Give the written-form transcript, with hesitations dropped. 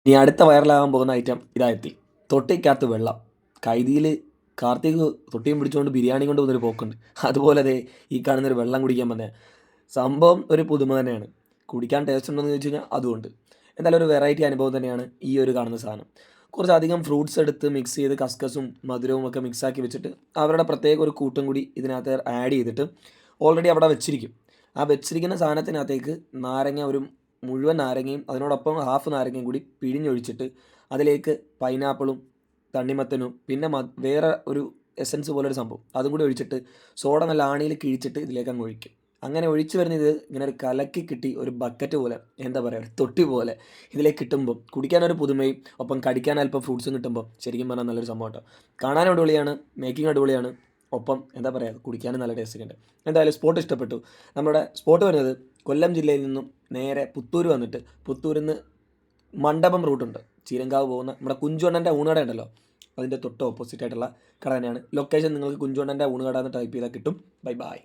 ഇനി അടുത്ത വൈറലാകാൻ പോകുന്ന ഐറ്റം ഇതായെത്തി. തൊട്ടിക്കകത്ത് വെള്ളം. കൈതിയിൽ കാർത്തിക് തൊട്ടിയും പിടിച്ചുകൊണ്ട് ബിരിയാണി കൊണ്ട് വന്നൊരു പോക്കുണ്ട്. അതുപോലെ ദേ ഈ കാണുന്നൊരു വെള്ളം കുടിക്കാൻ വന്നതാണ്. സംഭവം ഒരു പുതുമ തന്നെയാണ്. കുടിക്കാൻ ടേസ്റ്റ് ഉണ്ടോയെന്ന് ചോദിച്ചു കഴിഞ്ഞാൽ അതുമുണ്ട്. എന്തായാലും ഒരു വെറൈറ്റി അനുഭവം തന്നെയാണ് ഈ ഒരു കാണുന്ന സാധനം. കുറച്ചധികം ഫ്രൂട്ട്സ് എടുത്ത് മിക്സ് ചെയ്ത് കസ്കസും മധുരവും ഒക്കെ മിക്സാക്കി വെച്ചിട്ട് അവരുടെ പ്രത്യേക ഒരു കൂട്ടും കൂടി ഇതിനകത്ത് ആഡ് ചെയ്തിട്ട് ഓൾറെഡി അവിടെ വെച്ചിരിക്കും. ആ വെച്ചിരിക്കുന്ന സാധനത്തിനകത്തേക്ക് നാരങ്ങ ഒരു മുഴുവൻ നാരങ്ങയും അതിനോടൊപ്പം ഹാഫ് നാരങ്ങയും കൂടി പിഴിഞ്ഞൊഴിച്ചിട്ട് അതിലേക്ക് പൈനാപ്പിളും തണ്ണിമത്തനും പിന്നെ വേറെ ഒരു എസൻസ് പോലൊരു സംഭവം അതും കൂടി ഒഴിച്ചിട്ട് സോഡ നല്ല ആണിയിൽ കിഴിച്ചിട്ട് ഇതിലേക്ക് അങ്ങ് ഒഴിക്കും. അങ്ങനെ ഒഴിച്ച് വരുന്ന ഇത് ഇങ്ങനെ ഒരു കലക്കി കിട്ടി ഒരു ബക്കറ്റ് പോലെ എന്താ പറയുക ഒരു തൊട്ടി പോലെ ഇതിലേക്ക് കിട്ടുമ്പോൾ കുടിക്കാനൊരു പുതുമയും ഒപ്പം കടിക്കാൻ അല്പം ഫ്രൂട്ട്സും കിട്ടുമ്പോൾ ശരിക്കും പറഞ്ഞാൽ നല്ലൊരു സംഭവം കേട്ടോ. കാണാനും അടിപൊളിയാണ്, മേക്കിംഗ് അടിപൊളിയാണ്, ഒപ്പം എന്താ പറയുക കുടിക്കാനും നല്ല ടേസ്റ്റ് ഉണ്ട്. എന്തായാലും സ്പോട്ട് ഇഷ്ടപ്പെട്ടു. നമ്മുടെ സ്പോട്ട് വരുന്നത് കൊല്ലം ജില്ലയിൽ നിന്നും നേരെ പുത്തൂർ വന്നിട്ട് പുത്തൂരിൽ നിന്ന് മണ്ഡപം റൂട്ടുണ്ട്. ചീരങ്കാവ് പോകുന്ന നമ്മുടെ കുഞ്ചുവണ്ണൻ്റെ ഊണുകട ഉണ്ടല്ലോ, അതിൻ്റെ തൊട്ട് ഓപ്പോസിറ്റ് ആയിട്ടുള്ള കട തന്നെയാണ്. ലൊക്കേഷൻ നിങ്ങൾക്ക് കുഞ്ചുവണ്ണൻ്റെ ഊണുകട എന്ന് ടൈപ്പ് ചെയ്താൽ കിട്ടും. Bye bye.